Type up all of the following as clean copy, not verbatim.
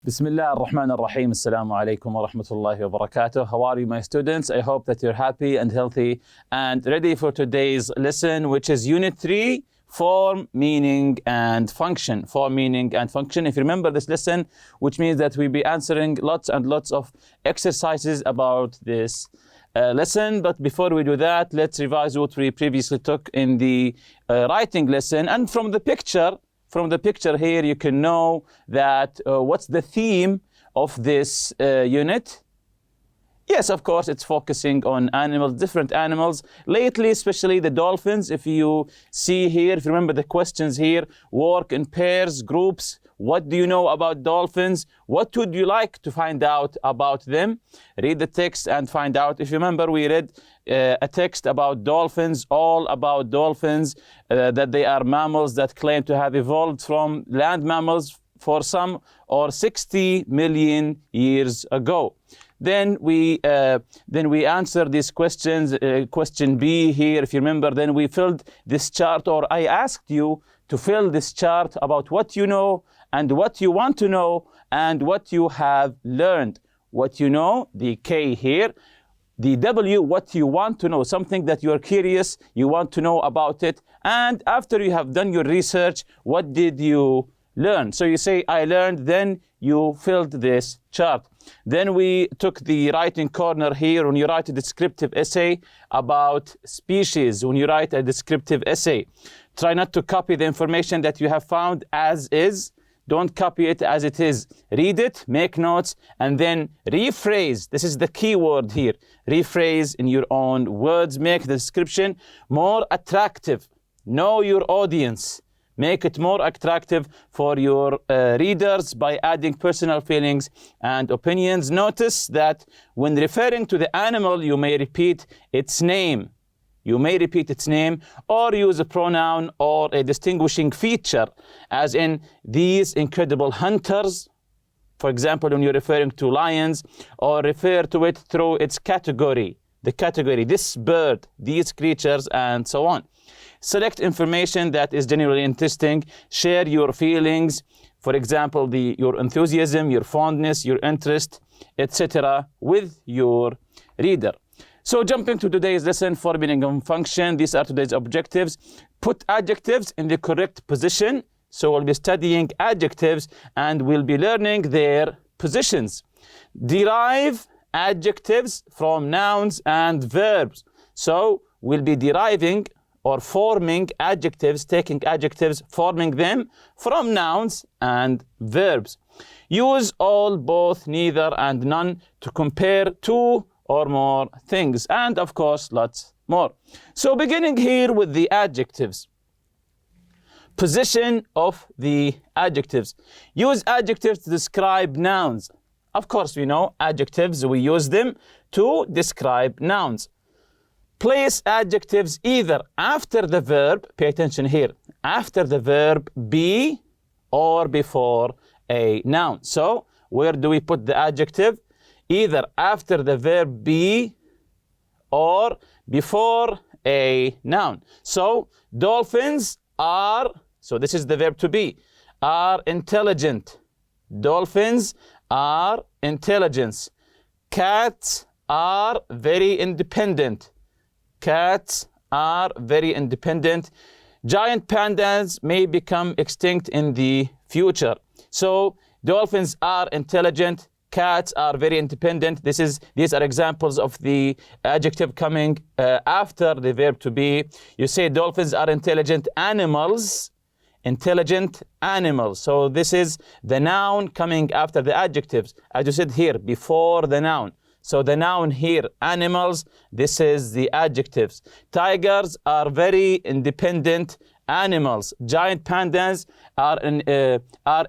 بسم الله الرحمن الرحيم. السلام عليكم ورحمة الله وبركاته. How are you, my students? I hope that you're happy and healthy and ready for today's lesson, which is Unit 3, Form, Meaning and Function. Form, Meaning and Function. If you remember this lesson, which means that we'll be answering lots and lots of exercises about this lesson. But before we do that, let's revise what we previously took in the writing lesson. And from the picture here, you can know that what's the theme of this unit. Yes, of course, it's focusing on animals, different animals. Lately, especially the dolphins. If you see here, if you remember the questions here, work in pairs, groups. What do you know about dolphins? What would you like to find out about them? Read the text and find out. If you remember, we read a text about dolphins, all about dolphins, that they are mammals that claim to have evolved from land mammals for some or 60 million years ago. Then we answer these questions. Question B here, if you remember, then we filled this chart, or I asked you to fill this chart about what you know and what you want to know and what you have learned. What you know, the K here. The W, what you want to know, something that you're curious, you want to know about it. And after you have done your research, what did you learn? So you say, I learned, then you filled this chart. Then we took the writing corner here. When you write a descriptive essay about species, when you write a descriptive essay, try not to copy the information that you have found as is. Don't copy it as it is. Read it, make notes, and then rephrase. This is the key word here. Rephrase in your own words. Make the description more attractive. Know your audience. Make it more attractive for your readers by adding personal feelings and opinions. Notice that when referring to the animal, you may repeat its name. You may repeat its name or use a pronoun or a distinguishing feature, as in these incredible hunters, for example, when you're referring to lions, or refer to it through its category, the category, this bird, these creatures, and so on. Select information that is genuinely interesting. Share your feelings, for example, your enthusiasm, your fondness, your interest, etc. with your reader. So jumping to today's lesson, form, meaning and function. These are today's objectives. Put adjectives in the correct position. So we'll be studying adjectives and we'll be learning their positions. Derive adjectives from nouns and verbs. So we'll be deriving or forming adjectives, taking adjectives, forming them from nouns and verbs. Use all, both, neither, and none to compare two or more things, and of course lots more. So beginning here with the adjectives. Position of the adjectives. Use adjectives to describe nouns. Of course we know adjectives, we use them to describe nouns. Place adjectives either after the verb, pay attention here, after the verb be or before a noun. So where do we put the adjective? Either after the verb be or before a noun. So dolphins are, so this is the verb to be, are intelligent. Dolphins are intelligent. Cats are very independent. Cats are very independent. Giant pandas may become extinct in the future. So dolphins are intelligent. Cats are very independent. These are examples of the adjective coming after the verb to be. You say dolphins are intelligent animals. Intelligent animals. So this is the noun coming after the adjectives. As you said here, before the noun. So the noun here, animals, this is the adjectives. Tigers are very independent animals. Giant pandas are an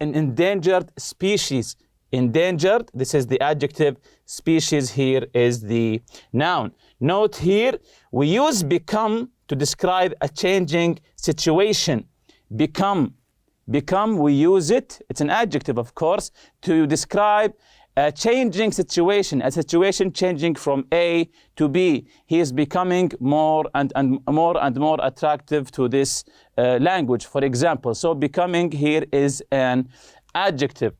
endangered species. Endangered, this is the adjective. Species here is the noun. Note here, we use become to describe a changing situation. Become, we use it, it's an adjective of course, to describe a changing situation, a situation changing from A to B. He is becoming more and more attractive to this language, for example. So becoming here is an adjective.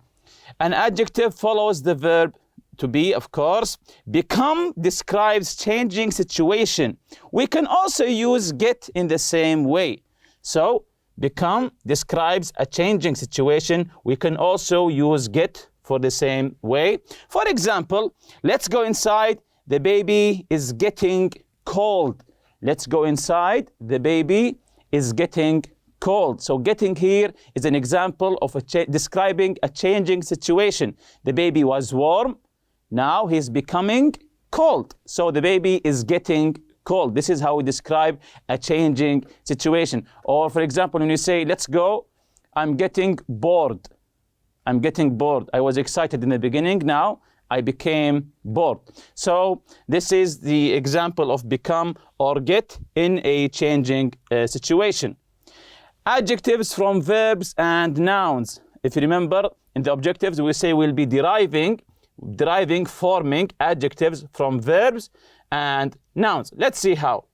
An adjective follows the verb to be, of course. Become describes changing situation. We can also use get in the same way. So become describes a changing situation. We can also use get for the same way. For example, let's go inside. The baby is getting cold. Let's go inside. The baby is getting cold. So getting here is an example of describing a changing situation. The baby was warm. Now he's becoming cold. So the baby is getting cold. This is how we describe a changing situation. Or for example, when you say, let's go, I'm getting bored. I'm getting bored. I was excited in the beginning. Now I became bored. So this is the example of become or get in a changing situation. Adjectives from verbs and nouns. If you remember, in the objectives, we say we'll be deriving, forming adjectives from verbs and nouns. Let's see how.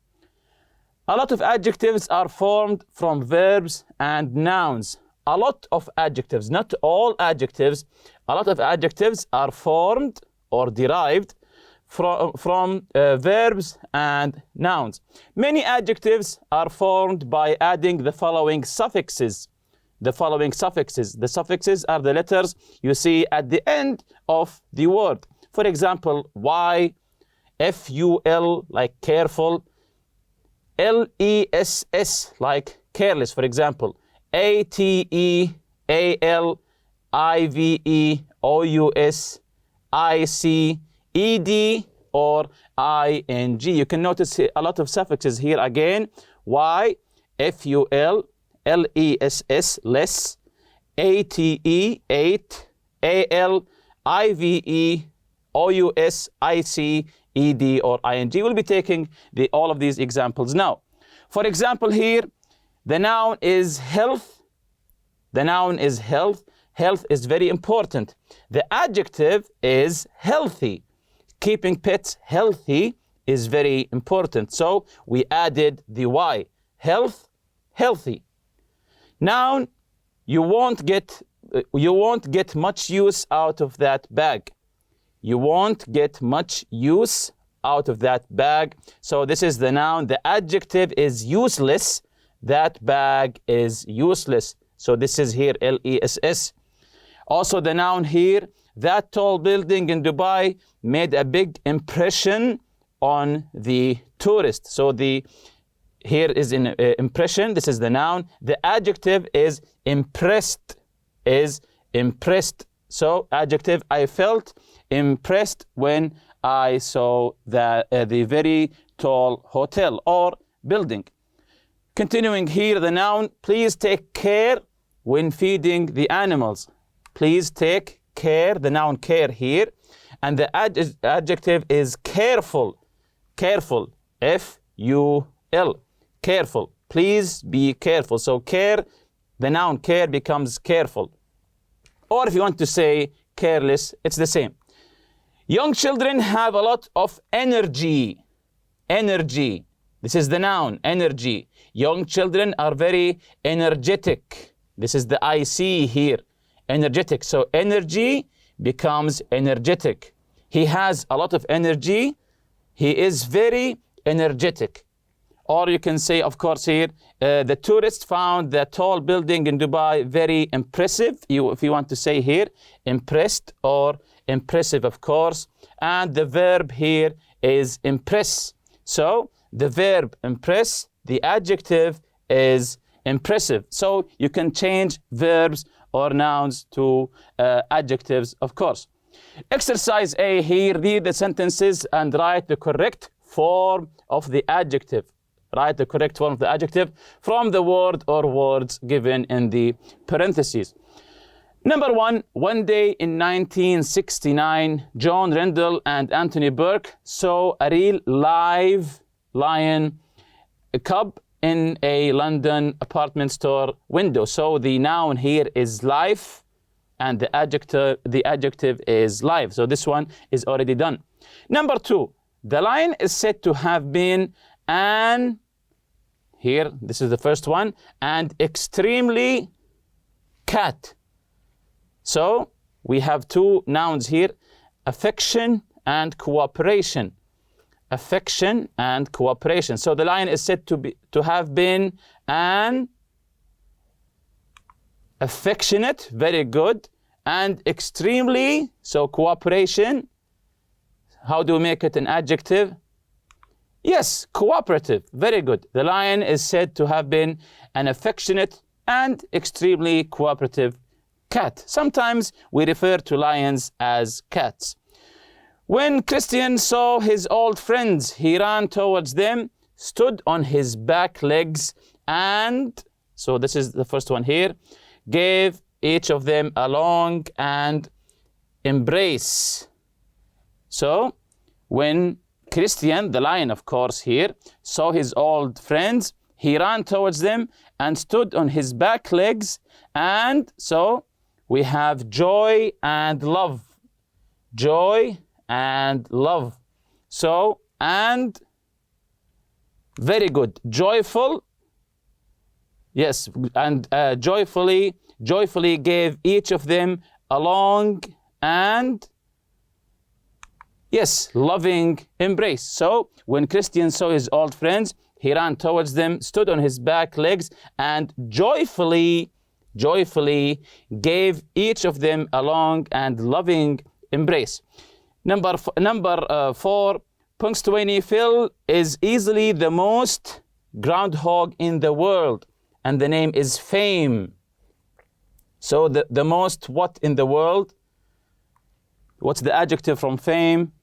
A lot of adjectives are formed from verbs and nouns. A lot of adjectives, not all adjectives. A lot of adjectives are formed or derived from verbs and nouns. Many adjectives are formed by adding the following suffixes. The suffixes are the letters you see at the end of the word. For example, y, ful, like careful, less, like careless, for example, ate, al, ive, ous, ic, ed, or ing. You can notice a lot of suffixes here again. Y, ful, less, less, ate, ate, al, ive, ous, ic, ed, or ing. We'll be taking all of these examples now. For example here, the noun is health. The noun is health. Health is very important. The adjective is healthy. Keeping pets healthy is very important. So we added the y. Health, healthy. Noun, you won't get much use out of that bag. You won't get much use out of that bag. So this is the noun. The adjective is useless. That bag is useless. So this is here less. Also the noun here, that tall building in Dubai made a big impression on the tourist. So here is an impression. This is the noun. The adjective is impressed. So adjective, I felt impressed when I saw the very tall hotel or building. Continuing here, the noun, please take care when feeding the animals. Please take care, the noun care here. And the adjective is careful. Careful, F-U-L, careful. Please be careful. So care, the noun care becomes careful. Or if you want to say careless, it's the same. Young children have a lot of energy. Energy. This is the noun, energy. Young children are very energetic. This is the IC here, energetic. So energy becomes energetic. He has a lot of energy. He is very energetic. Or you can say, of course, here, the tourists found the tall building in Dubai very impressive. If you want to say here, impressed or impressive, of course. And the verb here is impress. So the verb impress, the adjective is impressive. So you can change verbs or nouns to adjectives, of course. Exercise A here, read the sentences and write the correct form of the adjective. Write the correct form of the adjective from the word or words given in the parentheses. Number one day in 1969, John Rendell and Anthony Burke saw a real live lion cub in a London apartment store window. So the noun here is life and the adjective is live. So this one is already done. Number 2, the lion is said to have been an, here, this is the first one, and extremely cat. So we have two nouns here, affection and cooperation. Affection and cooperation. So the lion is said to have been an affectionate, very good, and extremely, so cooperation. How do we make it an adjective? Yes, cooperative, very good. The lion is said to have been an affectionate and extremely cooperative cat. Sometimes we refer to lions as cats. When Christian saw his old friends, he ran towards them, stood on his back legs, and, so this is the first one here, gave each of them a long and embrace. So, when Christian, the lion of course here, saw his old friends, he ran towards them and stood on his back legs, and so we have joy and love. Joy and love. So, and very good. Joyful. Yes, and joyfully gave each of them a long and, yes, loving embrace. So, when Christian saw his old friends, he ran towards them, stood on his back legs, and joyfully gave each of them a long and loving embrace. Number 4, punctuation. Phil is easily the most groundhog in the world, and the name is fame. So the most what in the world? What's the adjective from fame?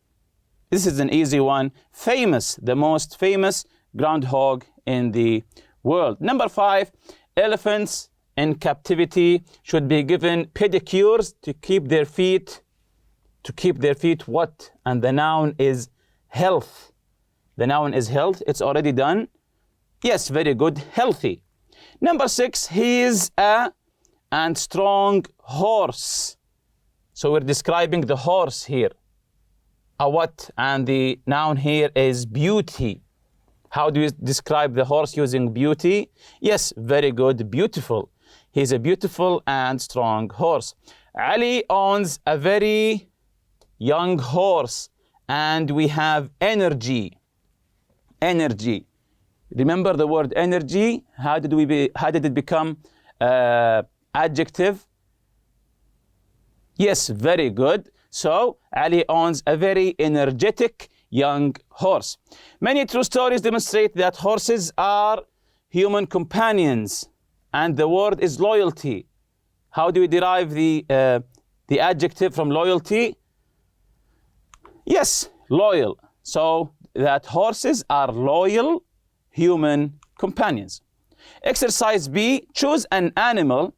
This is an easy one. Famous, the most famous groundhog in the world. Number 5, elephants in captivity should be given pedicures to keep their feet what? And the noun is health. The noun is health. It's already done. Yes, very good. Healthy. Number 6, he is a and strong horse. So we're describing the horse here. A what? And the noun here is beauty. How do you describe the horse using beauty? Yes, very good. Beautiful. He's a beautiful and strong horse. Ali owns a very young horse, and we have energy. Energy. Remember the word energy? How did it become adjective? Yes, very good. So Ali owns a very energetic young horse. Many true stories demonstrate that horses are human companions, and the word is loyalty. How do we derive the adjective from loyalty? Yes, loyal. So that horses are loyal human companions. Exercise B, choose an animal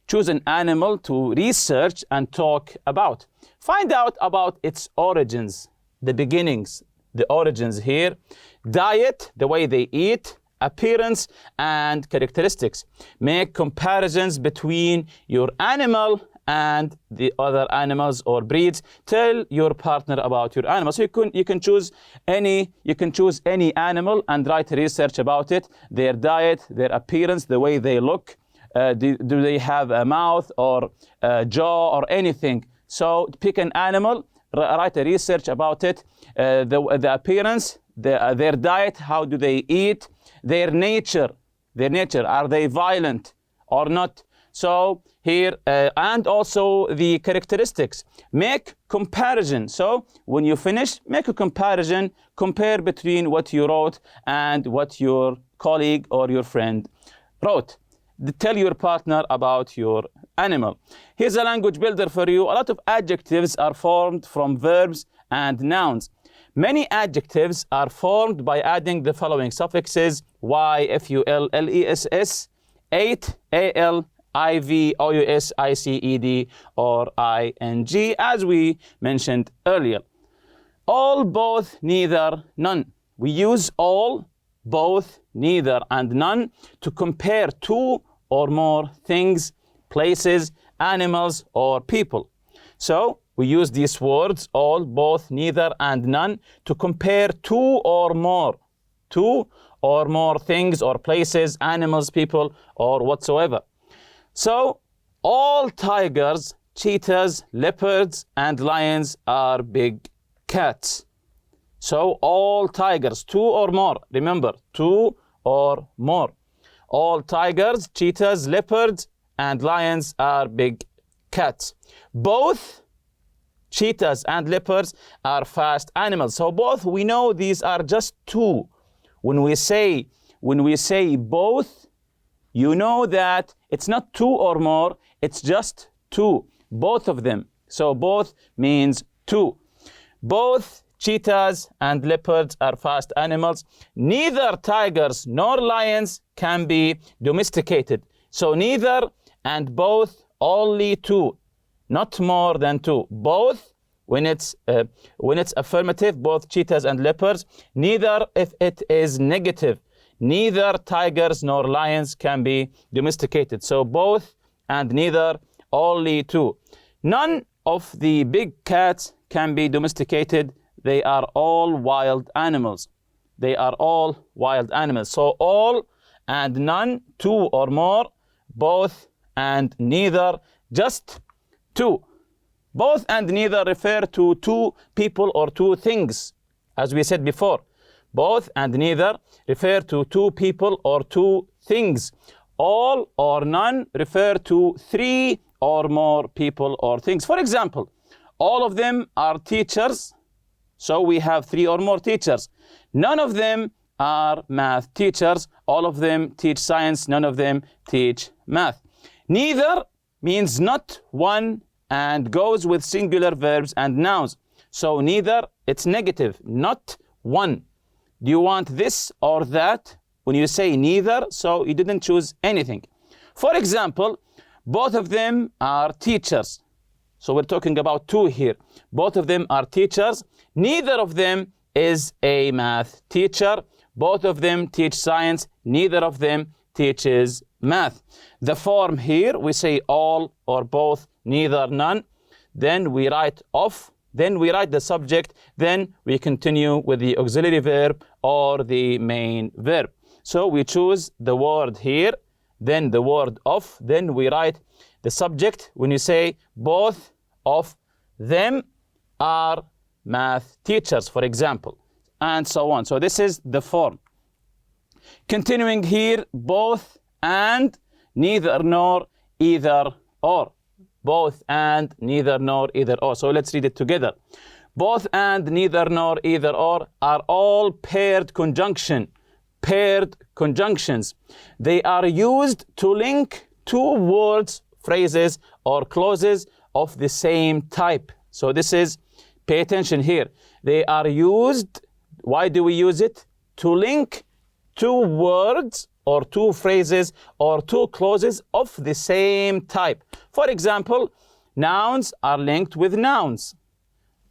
to research and talk about. Find out about its origins, the beginnings, the origins here, diet, the way they eat, appearance, and characteristics. Make comparisons between your animal and the other animals or breeds. Tell your partner about your animal. So you can choose any animal and write research about it, their diet, their appearance, the way they look. Do they have a mouth or a jaw or anything? So pick an animal, write a research about it, the appearance, their diet, how do they eat, their nature, are they violent or not? So here, and also the characteristics. Make comparison. So when you finish, make a comparison, compare between what you wrote and what your colleague or your friend wrote. Tell your partner about your animal. Here's a language builder for you. A lot of adjectives are formed from verbs and nouns. Many adjectives are formed by adding the following suffixes: y, ful, less, ate, al, iv, ous, iced, or ing, as we mentioned earlier. All, both, neither, none. We use all, both, neither, and none to compare two or more things, places, animals, or people. So we use these words, all, both, neither, and none, to compare two or more things or places, animals, people, or whatsoever. So all tigers cheetahs, leopards, and lions are big cats. So all tigers, 2 or more. Remember, 2 or more. All tigers, cheetahs, leopards, and lions are big cats. Both cheetahs and leopards are fast animals. So both, we know these are just 2. When we say both, you know that it's not 2 or more, it's just 2. Both of them. So both means 2. Both cheetahs and leopards are fast animals. Neither tigers nor lions can be domesticated. So neither and both, only 2, not more than 2. Both, when it's affirmative, both cheetahs and leopards. Neither if it is negative. Neither tigers nor lions can be domesticated. So both and neither, only 2. None of the big cats can be domesticated. They are all wild animals. They are all wild animals. So all and none, 2 or more, both and neither, just 2. Both and neither refer to 2 people or 2 things, as we said before. Both and neither refer to 2 people or 2 things. All or none refer to 3 or more people or things. For example, all of them are teachers. So we have 3 or more teachers. None of them are math teachers. All of them teach science. None of them teach math. Neither means not one and goes with singular verbs and nouns. So neither, it's negative, not one. Do you want this or that? When you say neither, so you didn't choose anything. For example, both of them are teachers. So we're talking about 2 here. Both of them are teachers. Neither of them is a math teacher. Both of them teach science. Neither of them teaches math. The form here, we say all or both, neither, none. Then we write of. Then we write the subject. Then we continue with the auxiliary verb or the main verb. So we choose the word here, then the word of. Then we write the subject. When you say both of them are math teachers, for example, and so on. So this is the form. Continuing here, both and, neither nor, either or. Both and, neither nor, either or. So let's read it together. Both and, neither nor, either or are all paired conjunction. Paired conjunctions. They are used to link 2 words, phrases, or clauses of the same type. So this is, pay attention here. They are used, why do we use it? To link 2 words or 2 phrases or 2 clauses of the same type. For example, nouns are linked with nouns.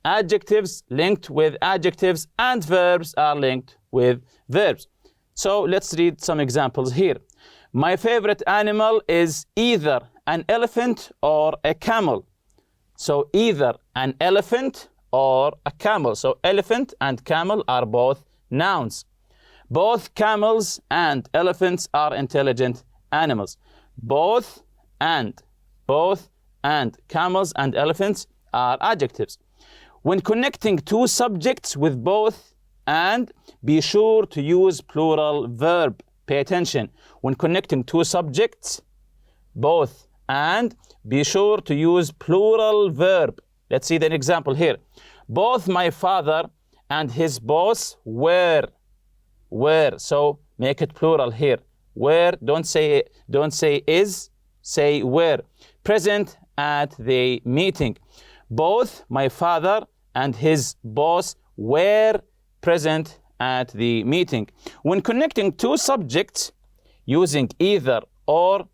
Adjectives linked with adjectives, and verbs are linked with verbs. So let's read some examples here. My favorite animal is either an elephant or a camel. So either an elephant or a camel. So elephant and camel are both nouns. Both camels and elephants are intelligent animals. Both and camels and elephants are adjectives. When connecting 2 subjects with both and, be sure to use plural verb. Pay attention. When connecting 2 subjects, both and, be sure to use plural verb. Let's see the example here. Both my father and his boss were. So make it plural here. Were, don't say is, say were. Present at the meeting. Both my father and his boss were present at the meeting. When connecting 2 subjects using either or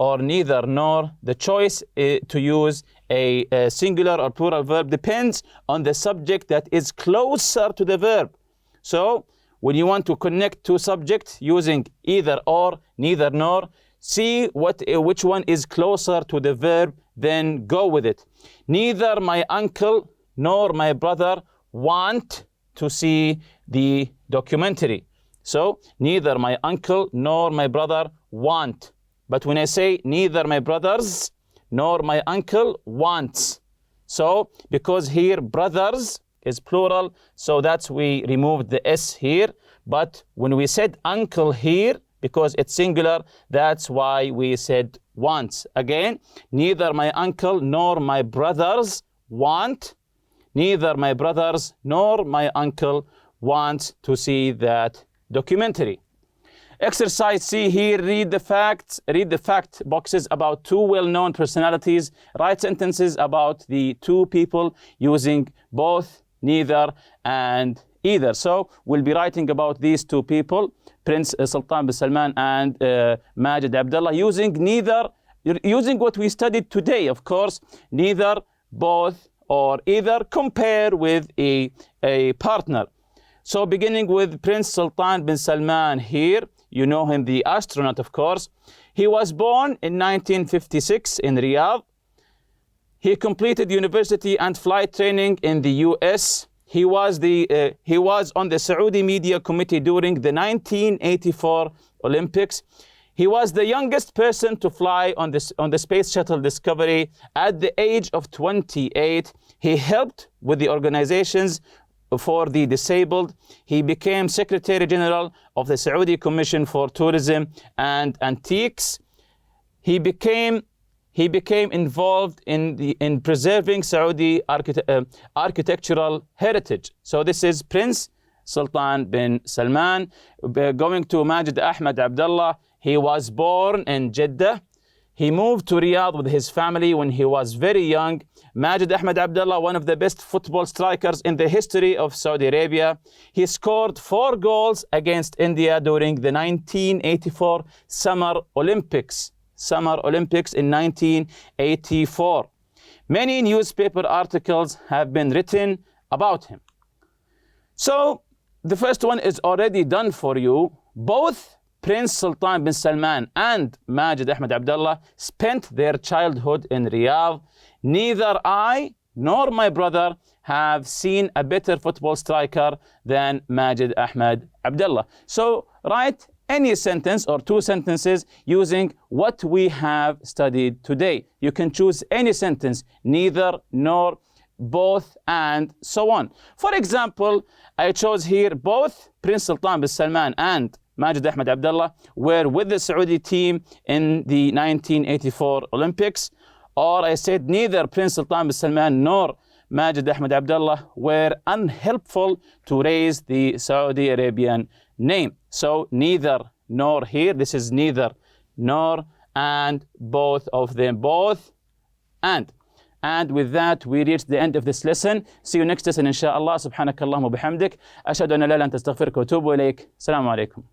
neither nor, the choice to use a singular or plural verb depends on the subject that is closer to the verb. So when you want to connect 2 subjects using either or, neither nor, see which one is closer to the verb, then go with it. Neither my uncle nor my brother want to see the documentary. So neither my uncle nor my brother want. But when I say neither my brothers, nor my uncle wants. So because here brothers is plural, so that's we removed the S here. But when we said uncle here, because it's singular, that's why we said wants. Again, neither my uncle nor my brothers want. Neither my brothers nor my uncle want to see that documentary. Exercise C here, read the fact boxes about two well-known personalities. Write sentences about the two people using both, neither, and either. So we'll be writing about these two people, Prince Sultan bin Salman and Majid Abdullah, using neither, using what we studied today, of course, neither, both, or either, compare with a partner. So beginning with Prince Sultan bin Salman here, you know him, the astronaut, of course. He was born in 1956 in Riyadh. He completed university and flight training in the US. He was on the Saudi Media Committee during the 1984 Olympics. He was the youngest person to fly on the Space Shuttle Discovery at the age of 28. He helped with the organizations for the disabled. He became Secretary General of the Saudi Commission for Tourism and Antiques. He became involved in preserving Saudi architectural heritage. So this is Prince Sultan bin Salman. Going to Majid Ahmed Abdullah, he was born in Jeddah. He moved to Riyadh with his family when he was very young. Majid Ahmed Abdullah, one of the best football strikers in the history of Saudi Arabia. He scored 4 goals against India during the 1984 Summer Olympics. Summer Olympics in 1984. Many newspaper articles have been written about him. So the first one is already done for you. Both Prince Sultan bin Salman and Majid Ahmed Abdullah spent their childhood in Riyadh. Neither I nor my brother have seen a better football striker than Majid Ahmed Abdullah. So write any sentence or 2 sentences using what we have studied today. You can choose any sentence, neither, nor, both, and so on. For example, I chose here both Prince Sultan bin Salman and Majid Ahmed Abdullah were with the Saudi team in the 1984 Olympics. Or I said neither Prince Sultan bin Salman nor Majid Ahmed Abdullah were unhelpful to raise the Saudi Arabian name. So neither nor here, this is neither nor, and both of them, both and. And with that, we reach the end of this lesson. See you next lesson, inshallah. Subhanakallahumma bihamdik. Ashhadu an la ilaha illa anta astaghfiruka wa atubu ilayk. Assalamu alaikum.